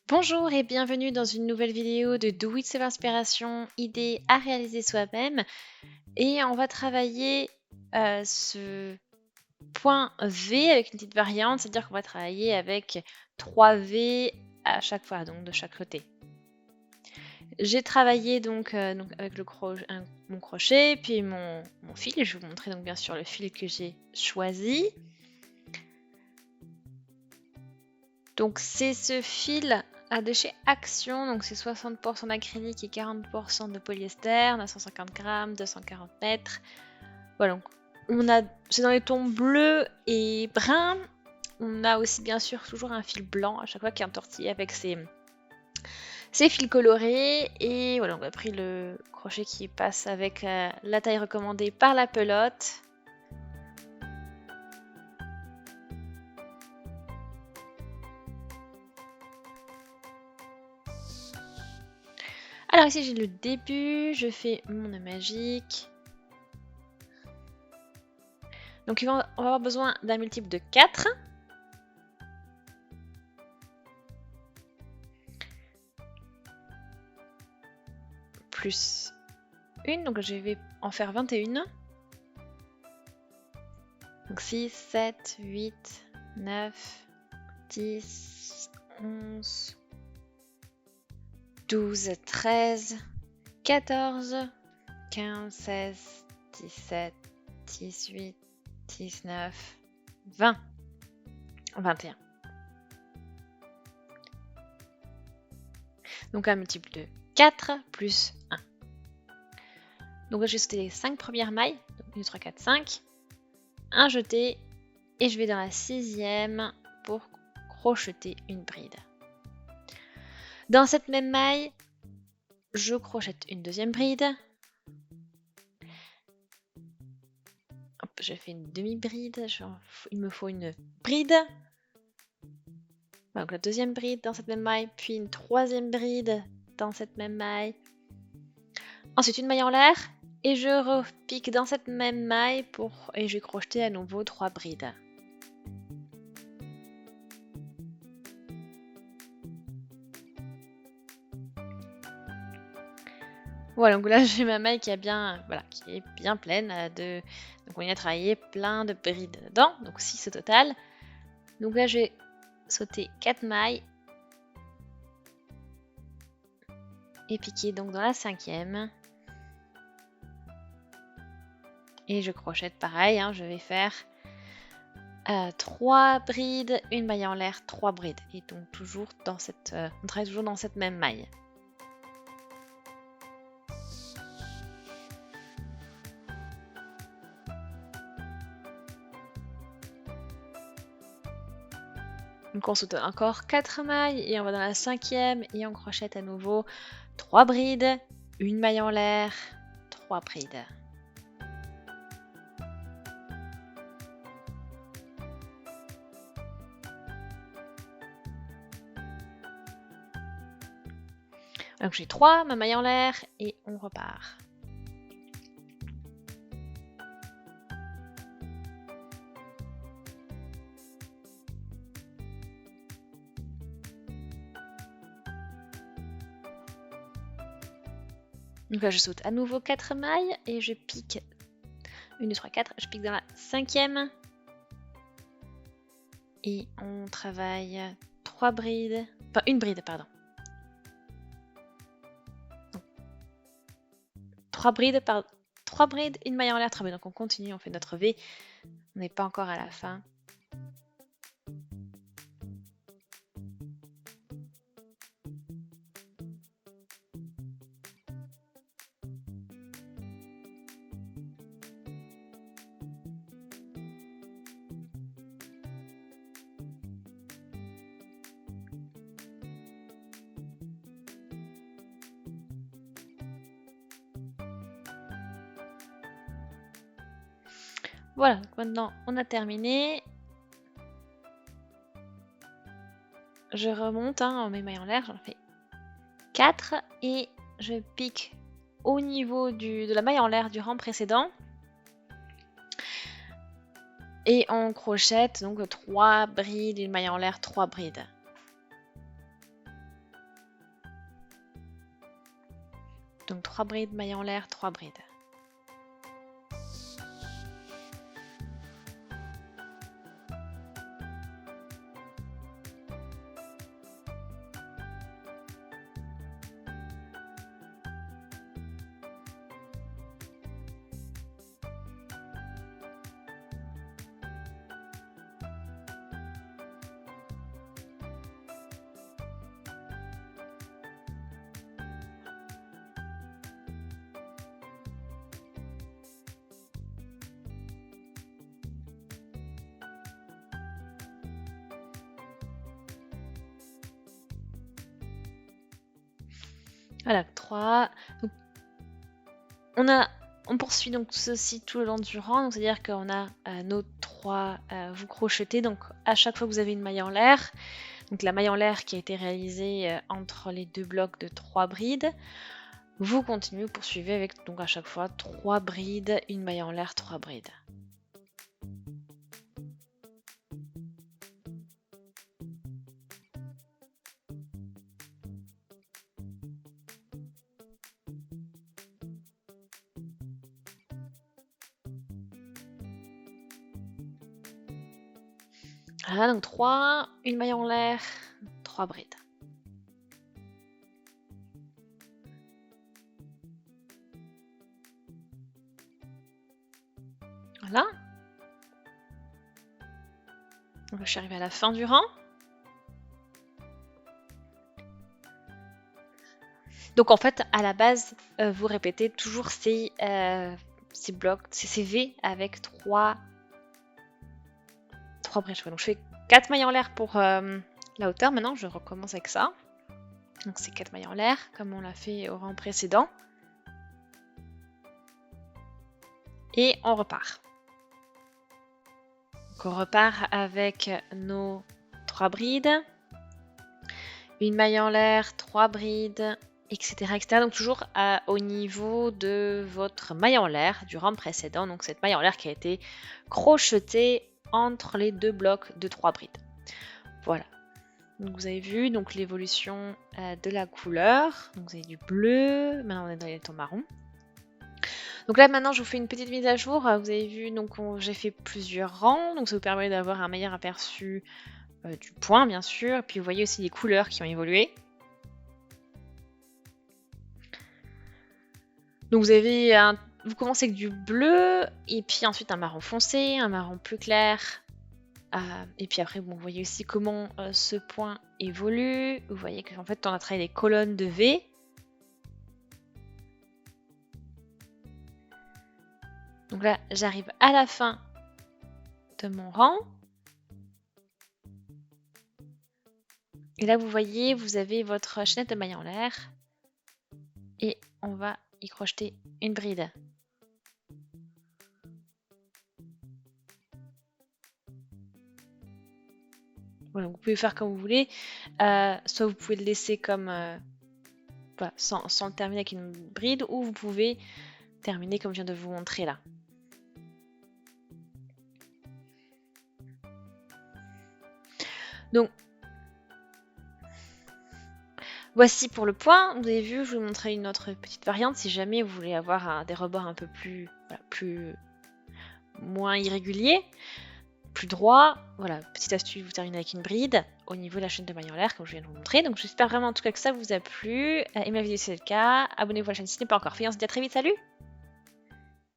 Bonjour et bienvenue dans une nouvelle vidéo de Do It Self Inspiration, idées à réaliser soi-même. Et on va travailler ce point V avec une petite variante, c'est-à-dire qu'on va travailler avec 3 V à chaque fois, donc de chaque côté. J'ai travaillé donc avec mon crochet, puis mon fil. Je vais vous montrer donc bien sûr le fil que j'ai choisi. Donc c'est ce fil de chez Action, donc c'est 60% d'acrylique et 40% de polyester, 950 grammes, 240 mètres. Voilà, donc c'est dans les tons bleus et bruns. On a aussi bien sûr toujours un fil blanc à chaque fois qui est entortillé avec ces fils colorés. Et voilà, on a pris le crochet qui passe avec la taille recommandée par la pelote. Alors ici j'ai le début, je fais mon nœud magique. Donc on va avoir besoin d'un multiple de 4. Plus 1, donc je vais en faire 21. Donc 6, 7, 8, 9, 10, 11, 12, 13, 14, 15, 16, 17, 18, 19, 20, 21. Donc un multiple de 4 plus 1. Donc là, je vais sauter les 5 premières mailles. Donc 1, 2, 3, 4, 5. Un jeté. Et je vais dans la 6e pour crocheter une bride. Dans cette même maille, je crochète une deuxième bride. Hop, je fais une demi-bride. Il me faut une bride. Donc la deuxième bride dans cette même maille, puis une troisième bride dans cette même maille. Ensuite une maille en l'air et je repique dans cette même maille et je vais crocheter à nouveau 3 brides. Voilà, donc là j'ai ma maille qui est bien pleine donc on y a travaillé plein de brides dedans, donc 6 au total. Donc là je vais sauter 4 mailles et piquer donc dans la 5e. Et je crochète pareil, je vais faire 3 brides, une maille en l'air, 3 brides. Et donc toujours on travaille toujours dans cette même maille. Donc on saute encore 4 mailles et on va dans la 5e et on crochète à nouveau 3 brides, une maille en l'air, 3 brides. Donc j'ai 3, ma maille en l'air et on repart. Donc là je saute à nouveau 4 mailles et je pique 1, 2, 3, 4, je pique dans la 5e. Et on travaille 3 brides, enfin une bride, pardon. 3 brides, une maille en l'air, 3 brides. Donc on continue, on fait notre V. On n'est pas encore à la fin. Voilà, donc maintenant on a terminé. Je remonte en mes mailles en l'air, j'en fais 4 et je pique au niveau de la maille en l'air du rang précédent. Et on crochette donc 3 brides, une maille en l'air, 3 brides. Donc 3 brides, mailles en l'air, 3 brides. Voilà, 3. Donc, on poursuit donc ceci tout le long du rang, c'est-à-dire qu'on a nos 3 vous crochetez, donc à chaque fois que vous avez une maille en l'air, donc la maille en l'air qui a été réalisée entre les 2 blocs de 3 brides, vous continuez, vous poursuivez avec donc à chaque fois 3 brides, une maille en l'air, 3 brides. Voilà, donc 3, une maille en l'air, 3 brides. Voilà. Donc, je suis arrivée à la fin du rang. Donc en fait, à la base, vous répétez toujours ces blocs, ces V avec 3 brèches. Donc je fais 4 mailles en l'air pour la hauteur. Maintenant, je recommence avec ça. Donc c'est 4 mailles en l'air, comme on l'a fait au rang précédent. Et on repart. Donc on repart avec nos 3 brides. Une maille en l'air, 3 brides, etc., etc. Donc toujours au niveau de votre maille en l'air du rang précédent. Donc cette maille en l'air qui a été crochetée entre les 2 blocs de 3 brides. Voilà. Donc vous avez vu donc l'évolution de la couleur. Donc vous avez du bleu, maintenant on est dans les tons marrons. Donc là maintenant je vous fais une petite mise à jour. Vous avez vu donc j'ai fait plusieurs rangs, donc ça vous permet d'avoir un meilleur aperçu du point bien sûr. Et puis vous voyez aussi les couleurs qui ont évolué. Donc vous commencez avec du bleu et puis ensuite un marron foncé, un marron plus clair. Et puis après, bon, vous voyez aussi comment ce point évolue. Vous voyez qu'en fait, on a travaillé les colonnes de V. Donc là, j'arrive à la fin de mon rang. Et là, vous voyez, vous avez votre chaînette de mailles en l'air. Et on va y crocheter une bride. Voilà, vous pouvez faire comme vous voulez. Soit vous pouvez le laisser comme voilà, sans le terminer avec une bride, ou vous pouvez terminer comme je viens de vous montrer là. Donc, voici pour le point. Vous avez vu, je vous montrer une autre petite variante si jamais vous voulez avoir des rebords un peu plus, voilà, moins irréguliers, plus droits. Voilà, petite astuce, vous terminez avec une bride au niveau de la chaîne de mailles en l'air, comme je viens de vous montrer. Donc j'espère vraiment en tout cas que ça vous a plu. Aimez la vidéo si c'est le cas. Abonnez-vous à la chaîne si ce n'est pas encore fait. On se dit à très vite, salut!